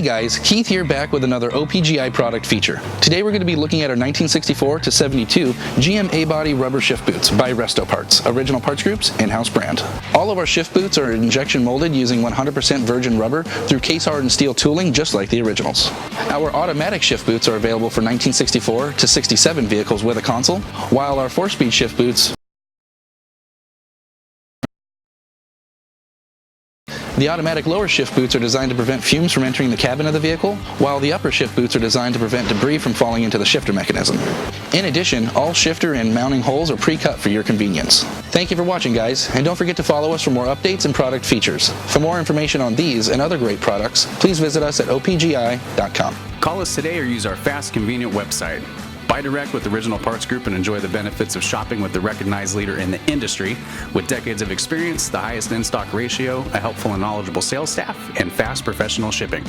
guys, Keith here back with another OPGI product feature. Today we're going to be looking at our 1964 to 72 GM A-body rubber shift boots by Resto Parts, Original Parts Group's in-house brand. All of our shift boots are injection molded using 100% virgin rubber through case-hardened steel tooling just like the originals. Our automatic shift boots are available for 1964 to 67 vehicles with a console, while our 4-speed shift boots The automatic lower shift boots are designed to prevent fumes from entering the cabin of the vehicle, while the upper shift boots are designed to prevent debris from falling into the shifter mechanism. In addition, all shifter and mounting holes are pre-cut for your convenience. Thank you for watching, guys, and don't forget to follow us for more updates and product features. For more information on these and other great products, please visit us at opgi.com. Call us today or use our fast, convenient website. Buy direct with Original Parts Group and enjoy the benefits of shopping with the recognized leader in the industry with decades of experience, the highest in-stock ratio, a helpful and knowledgeable sales staff, and fast professional shipping.